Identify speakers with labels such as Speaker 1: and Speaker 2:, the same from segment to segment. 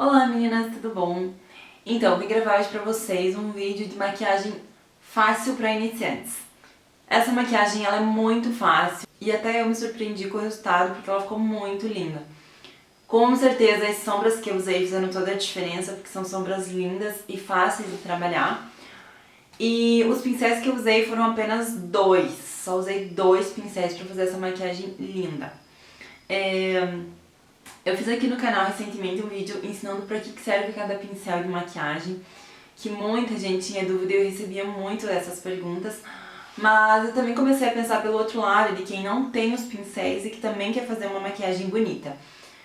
Speaker 1: Olá meninas, tudo bom? Então, eu vim gravar hoje pra vocês um vídeo de maquiagem fácil pra iniciantes. Essa maquiagem ela é muito fácil e até eu me surpreendi com o resultado porque ela ficou muito linda. Com certeza as sombras que eu usei fizeram toda a diferença porque são sombras lindas e fáceis de trabalhar. E os pincéis que eu usei foram apenas dois, só usei dois pincéis pra fazer essa maquiagem linda. Eu fiz aqui no canal recentemente um vídeo ensinando para que serve cada pincel de maquiagem, que muita gente tinha dúvida e eu recebia muito dessas perguntas, mas eu também comecei a pensar pelo outro lado, de quem não tem os pincéis e que também quer fazer uma maquiagem bonita.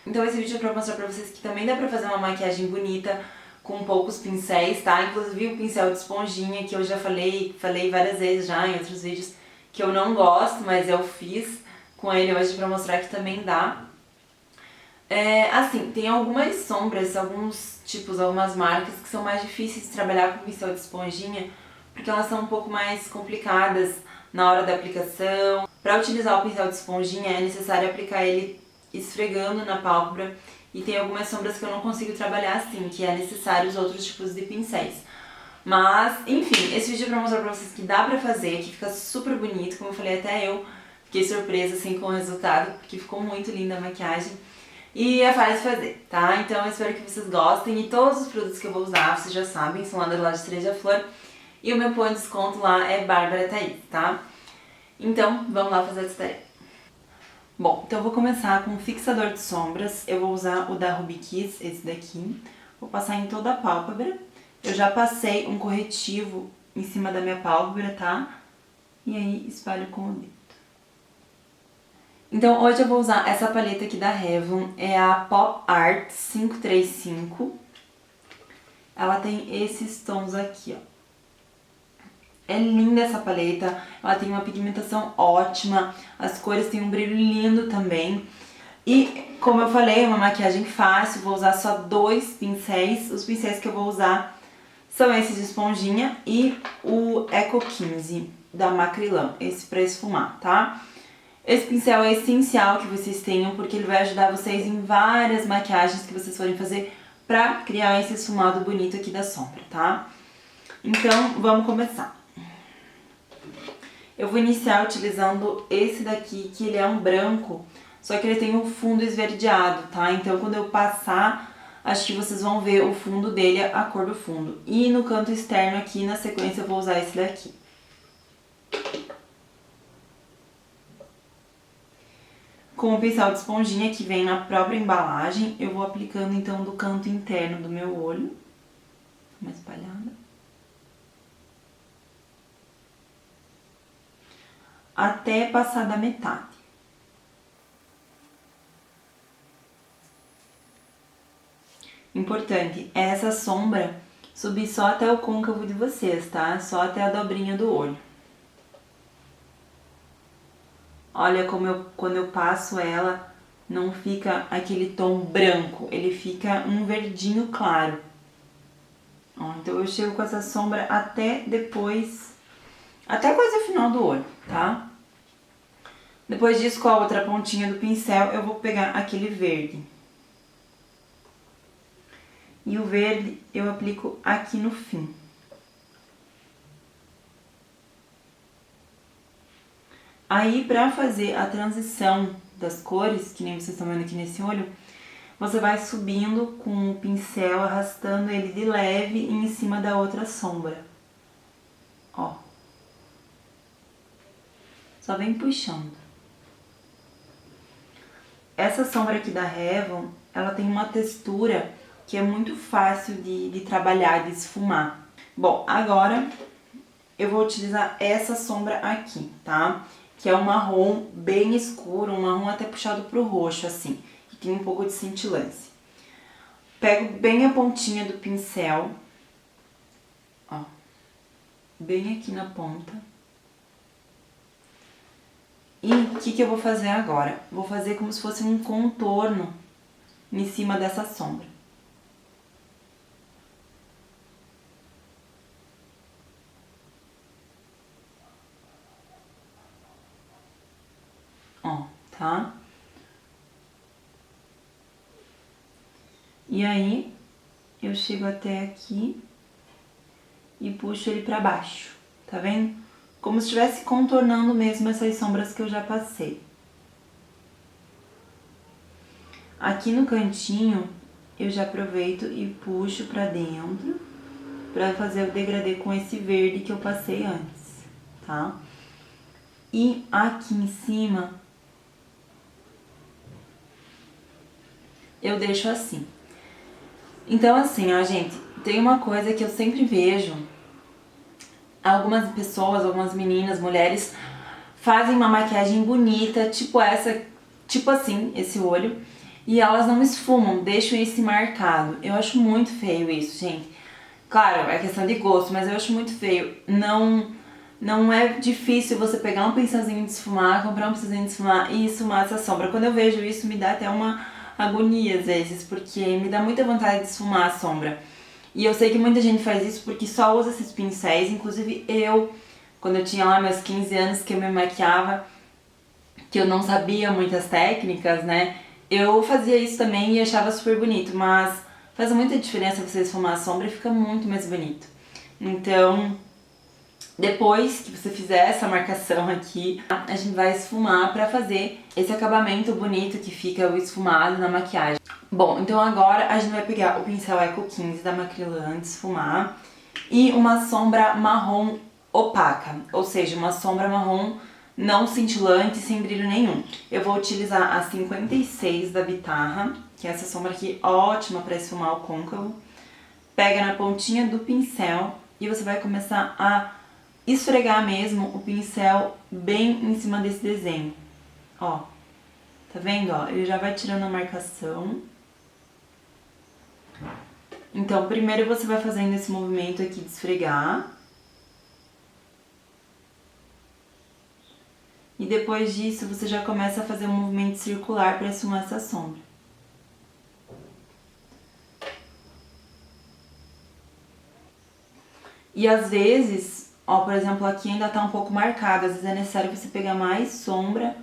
Speaker 1: Então esse vídeo é pra mostrar pra vocês que também dá pra fazer uma maquiagem bonita com poucos pincéis, tá? Inclusive o pincel de esponjinha, que eu já falei várias vezes já em outros vídeos, que eu não gosto, mas eu fiz com ele hoje pra mostrar que também dá. Assim, tem algumas sombras, alguns tipos, algumas marcas que são mais difíceis de trabalhar com pincel de esponjinha, porque elas são um pouco mais complicadas na hora da aplicação. Para utilizar o pincel de esponjinha é necessário aplicar ele esfregando na pálpebra, e tem algumas sombras que eu não consigo trabalhar assim, que é necessário os outros tipos de pincéis. Mas, enfim, esse vídeo é pra mostrar pra vocês que dá pra fazer, que fica super bonito, como eu falei, até eu fiquei surpresa assim com o resultado, porque ficou muito linda a maquiagem. E é fácil de fazer, tá? Então eu espero que vocês gostem, e todos os produtos que eu vou usar, vocês já sabem, são lá da loja Cereja Flor, e o meu cupom de desconto lá é Bárbara Thaís, tá? Então, vamos lá fazer essa tarefa. Bom, então eu vou começar com um fixador de sombras. Eu vou usar o da Ruby Kiss, esse daqui. Vou passar em toda a pálpebra. Eu já passei um corretivo em cima da minha pálpebra, tá? E aí espalho com o dedo. Então hoje eu vou usar essa paleta aqui da Revlon, é a Pop Art 535. Ela tem esses tons aqui, ó. É linda essa paleta, ela tem uma pigmentação ótima, as cores têm um brilho lindo também. E, como eu falei, é uma maquiagem fácil, vou usar só dois pincéis. Os pincéis que eu vou usar são esses de esponjinha e o Eco 15 da Macrylan, esse pra esfumar, tá? Esse pincel é essencial que vocês tenham, porque ele vai ajudar vocês em várias maquiagens que vocês forem fazer pra criar esse esfumado bonito aqui da sombra, tá? Então, vamos começar. Eu vou iniciar utilizando esse daqui, que ele é um branco, só que ele tem um fundo esverdeado, tá? Então, quando eu passar, acho que vocês vão ver o fundo dele, a cor do fundo. E no canto externo aqui, na sequência, eu vou usar esse daqui. Com o pincel de esponjinha que vem na própria embalagem, eu vou aplicando então do canto interno do meu olho. Uma espalhada. Até passar da metade. Importante, essa sombra subir só até o côncavo de vocês, tá? Só até a dobrinha do olho. Olha como quando eu passo ela, não fica aquele tom branco, ele fica um verdinho claro. Ó, então eu chego com essa sombra até depois, até quase o final do olho, tá? Depois disso, com a outra pontinha do pincel, eu vou pegar aquele verde. E o verde eu aplico aqui no fim. Aí, pra fazer a transição das cores, que nem vocês estão vendo aqui nesse olho, você vai subindo com o pincel, arrastando ele de leve em cima da outra sombra. Ó. Só vem puxando. Essa sombra aqui da Revlon, ela tem uma textura que é muito fácil de trabalhar, de esfumar. Bom, agora eu vou utilizar essa sombra aqui, tá? Que é um marrom bem escuro, um marrom até puxado pro roxo, assim. Que tem um pouco de cintilância. Pego bem a pontinha do pincel, ó, bem aqui na ponta. E o que eu vou fazer agora? Vou fazer como se fosse um contorno em cima dessa sombra. Ó, tá? E aí, eu chego até aqui e puxo ele pra baixo, tá vendo? Como se estivesse contornando mesmo essas sombras que eu já passei. Aqui no cantinho, eu já aproveito e puxo pra dentro, pra fazer o degradê com esse verde que eu passei antes, tá? E aqui em cima, eu deixo assim. Então assim, ó, gente, tem uma coisa que eu sempre vejo, algumas pessoas, algumas meninas, mulheres, fazem uma maquiagem bonita, tipo essa, tipo assim, esse olho, e elas não esfumam, deixam esse marcado. Eu acho muito feio isso, gente. Claro, é questão de gosto, mas eu acho muito feio. Não é difícil você pegar um pincelzinho de esfumar, comprar um pincelzinho de esfumar e esfumar essa sombra. Quando eu vejo isso, me dá até uma agonia às vezes, porque me dá muita vontade de esfumar a sombra. E eu sei que muita gente faz isso porque só usa esses pincéis, inclusive eu, quando eu tinha lá meus 15 anos que eu me maquiava, que eu não sabia muitas técnicas, né? Eu fazia isso também e achava super bonito, mas faz muita diferença você esfumar a sombra e fica muito mais bonito. Então, depois que você fizer essa marcação aqui, a gente vai esfumar pra fazer esse acabamento bonito que fica o esfumado na maquiagem. Bom, então agora a gente vai pegar o pincel Eco 15 da Macrylan de esfumar e uma sombra marrom opaca, ou seja, uma sombra marrom não cintilante, sem brilho nenhum. Eu vou utilizar a 56 da Bitarra, que é essa sombra aqui ótima para esfumar o côncavo. Pega na pontinha do pincel e você vai começar a esfregar mesmo o pincel bem em cima desse desenho. Ó, tá vendo? Ó, ele já vai tirando a marcação. Então, primeiro você vai fazendo esse movimento aqui de esfregar. E depois disso, você já começa a fazer um movimento circular para esfumar essa sombra. E às vezes, ó, por exemplo, aqui ainda tá um pouco marcado. Às vezes é necessário você pegar mais sombra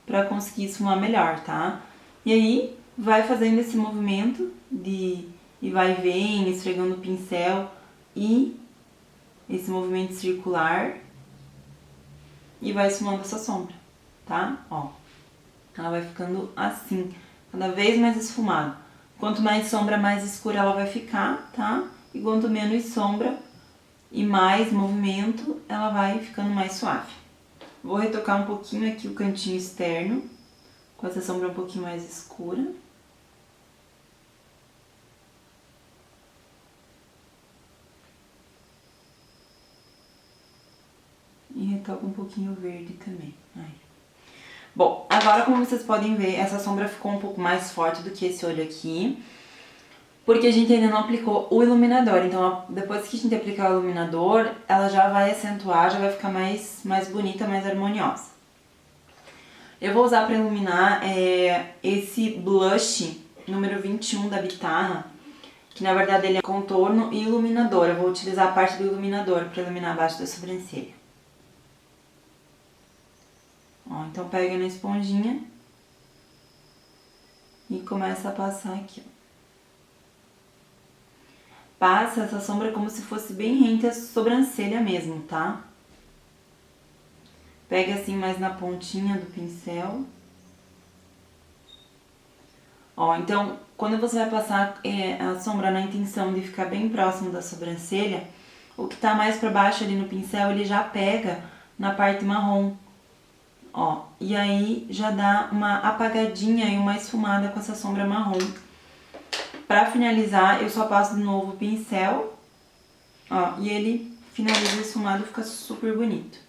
Speaker 1: para conseguir esfumar melhor, tá? E aí, vai fazendo esse movimento de e vai e vem, esfregando o pincel e esse movimento circular e vai esfumando essa sombra, tá? Ó, ela vai ficando assim, cada vez mais esfumada. Quanto mais sombra, mais escura ela vai ficar, tá? E quanto menos sombra e mais movimento, ela vai ficando mais suave. Vou retocar um pouquinho aqui o cantinho externo, com essa sombra um pouquinho mais escura. E retoco um pouquinho verde também. Aí. Bom, agora como vocês podem ver, essa sombra ficou um pouco mais forte do que esse olho aqui. Porque a gente ainda não aplicou o iluminador. Então, depois que a gente aplicar o iluminador, ela já vai acentuar, já vai ficar mais bonita, mais harmoniosa. Eu vou usar para iluminar esse blush número 21 da Bitarra, que na verdade ele é contorno e iluminador. Eu vou utilizar a parte do iluminador para iluminar abaixo da sobrancelha. Ó, então pega na esponjinha e começa a passar aqui, ó. Passa essa sombra como se fosse bem rente à sobrancelha mesmo, tá? Pega assim mais na pontinha do pincel. Ó, então, quando você vai passar a sombra na intenção de ficar bem próximo da sobrancelha, o que tá mais pra baixo ali no pincel, ele já pega na parte marrom. Ó, e aí já dá uma apagadinha e uma esfumada com essa sombra marrom. Pra finalizar, eu só passo de novo o pincel, ó, e ele finaliza esfumado e fica super bonito.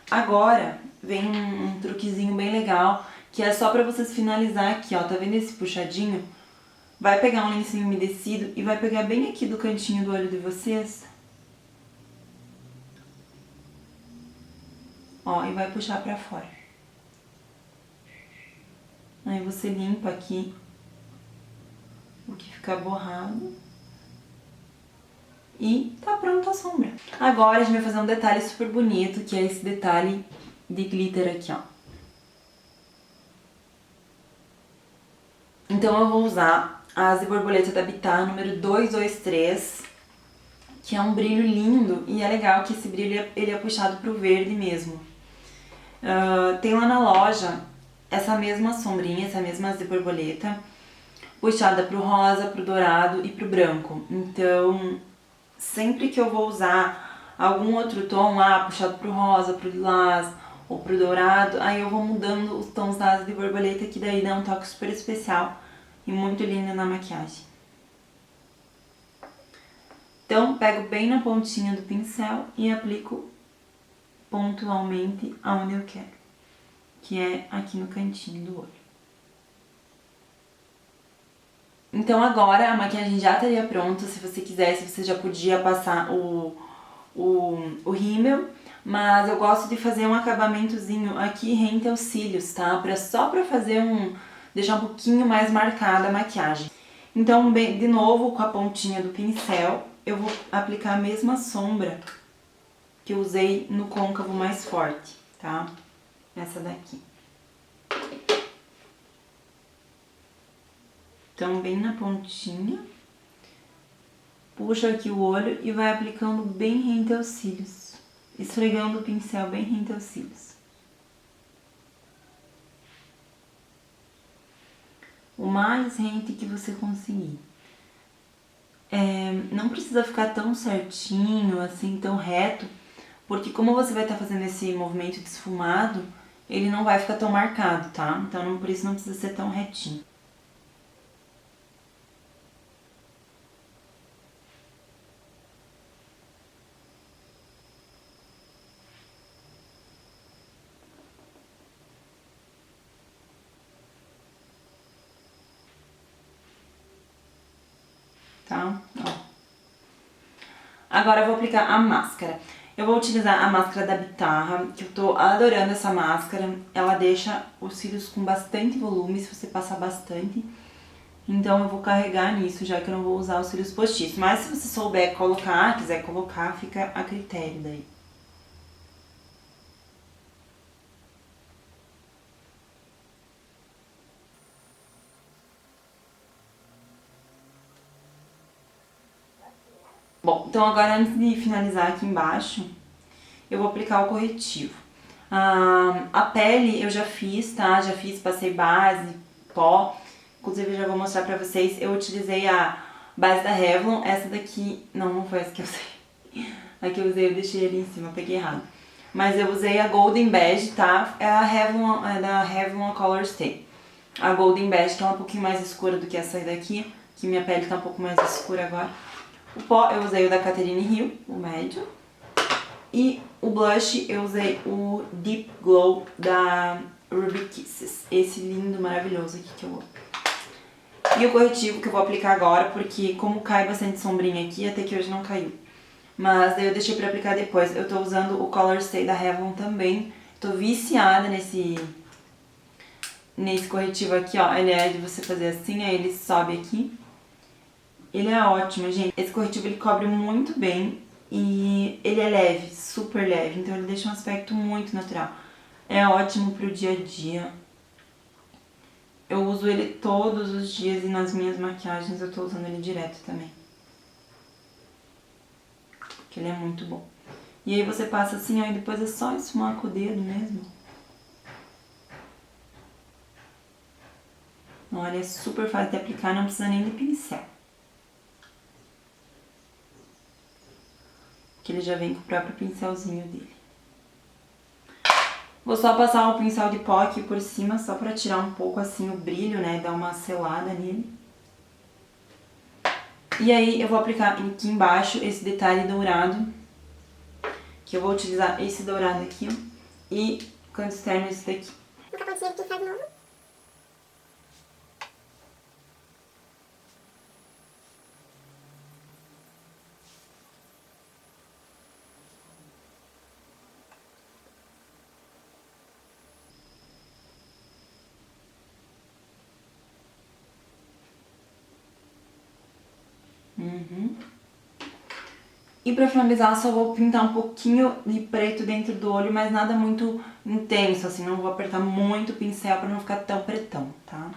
Speaker 1: Agora, vem um truquezinho bem legal, que é só pra vocês finalizar aqui, ó, tá vendo esse puxadinho? Vai pegar um lencinho umedecido e vai pegar bem aqui do cantinho do olho de vocês. Ó, e vai puxar pra fora. Aí você limpa aqui o que ficar borrado. E tá pronta a sombra. Agora a gente vai fazer um detalhe super bonito, que é esse detalhe de glitter aqui, ó. Então eu vou usar a Asa de Borboleta da Bitar, número 223, que é um brilho lindo e é legal que esse brilho ele é puxado pro verde mesmo. Tem lá na loja essa mesma sombrinha, essa mesma Asa de Borboleta, puxada pro rosa, pro dourado e pro branco. Então, sempre que eu vou usar algum outro tom lá, puxado pro rosa, pro lilás ou pro dourado, aí eu vou mudando os tons da Asa de Borboleta, que daí dá um toque super especial e muito lindo na maquiagem. Então, pego bem na pontinha do pincel e aplico pontualmente aonde eu quero, que é aqui no cantinho do olho. Então agora a maquiagem já estaria pronta, se você quisesse, você já podia passar o rímel, mas eu gosto de fazer um acabamentozinho aqui rente aos cílios, tá? Só pra fazer deixar um pouquinho mais marcada a maquiagem. Então, de novo, com a pontinha do pincel, eu vou aplicar a mesma sombra que eu usei no côncavo mais forte, tá? Essa daqui. Então, bem na pontinha, puxa aqui o olho e vai aplicando bem rente aos cílios, esfregando o pincel bem rente aos cílios. O mais rente que você conseguir. Não precisa ficar tão certinho, assim, tão reto, porque como você vai estar fazendo esse movimento de esfumado, ele não vai ficar tão marcado, tá? Então, por isso não precisa ser tão retinho. Tá? Ó. Agora eu vou aplicar a máscara. Eu vou utilizar a máscara da Bitarra, que eu tô adorando essa máscara. Ela deixa os cílios com bastante volume, se você passar bastante. Então eu vou carregar nisso, já que eu não vou usar os cílios postiços. Mas se você souber colocar, quiser colocar, fica a critério daí. Bom, então agora antes de finalizar aqui embaixo, eu vou aplicar o corretivo. A pele eu já fiz, tá? Já fiz, passei base, pó. Inclusive eu já vou mostrar pra vocês. Eu utilizei a base da Revlon. Essa daqui, não foi essa que eu usei. A que eu usei eu deixei ali em cima, peguei errado. Mas eu usei a Golden Beige, tá? É da Revlon Color Stay. A Golden Beige, que é um pouquinho mais escura do que essa daqui, que minha pele tá um pouco mais escura agora. O pó eu usei o da Catherine Hill, o médio. E o blush eu usei o Deep Glow da Ruby Kisses. Esse lindo, maravilhoso aqui que eu amo. E o corretivo que eu vou aplicar agora, porque como cai bastante sombrinha aqui, até que hoje não caiu. Mas daí eu deixei pra aplicar depois. Eu tô usando o Color Stay da Revlon também. Tô viciada nesse corretivo aqui, ó. Ele é de você fazer assim, aí ele sobe aqui. Ele é ótimo, gente. Esse corretivo ele cobre muito bem e ele é leve, super leve. Então ele deixa um aspecto muito natural. É ótimo pro dia a dia. Eu uso ele todos os dias e nas minhas maquiagens eu tô usando ele direto também. Porque ele é muito bom. E aí você passa assim, ó, e depois é só esfumar com o dedo mesmo. Olha, é super fácil de aplicar, não precisa nem de pincel. Que ele já vem com o próprio pincelzinho dele. Vou só passar o pincel de pó aqui por cima, só pra tirar um pouco assim o brilho, né, dar uma selada nele. E aí eu vou aplicar aqui embaixo esse detalhe dourado, que eu vou utilizar esse dourado aqui, ó, e canto externo esse daqui.
Speaker 2: Um capotinho de pincel de novo.
Speaker 1: E pra finalizar, só vou pintar um pouquinho de preto dentro do olho, mas nada muito intenso, assim, não vou apertar muito o pincel pra não ficar tão pretão, tá?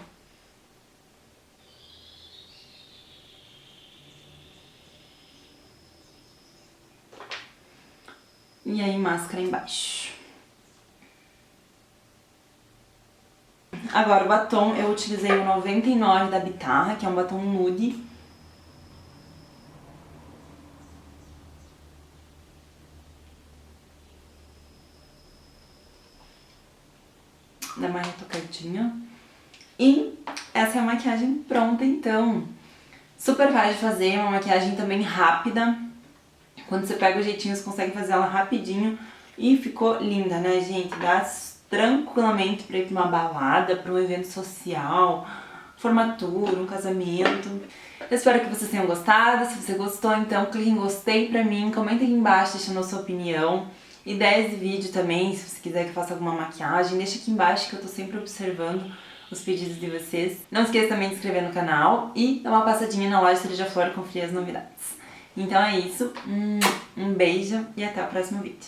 Speaker 1: E aí máscara embaixo. Agora o batom, eu utilizei o 99 da Bitarra, que é um batom nude. Dá uma retocadinha. E essa é a maquiagem pronta, então. Super fácil de fazer, é uma maquiagem também rápida. Quando você pega o jeitinho, você consegue fazer ela rapidinho. E ficou linda, né, gente? Dá tranquilamente pra ir pra uma balada, pra um evento social, formatura, um casamento. Eu espero que vocês tenham gostado. Se você gostou, então clique em gostei pra mim. Comenta aqui embaixo deixando a sua opinião. Ideias de vídeo também, se você quiser que eu faça alguma maquiagem, deixa aqui embaixo que eu tô sempre observando os pedidos de vocês. Não esqueça também de se inscrever no canal e dar uma passadinha na loja Cereja Flor, conferir as novidades. Então é isso, um beijo e até o próximo vídeo.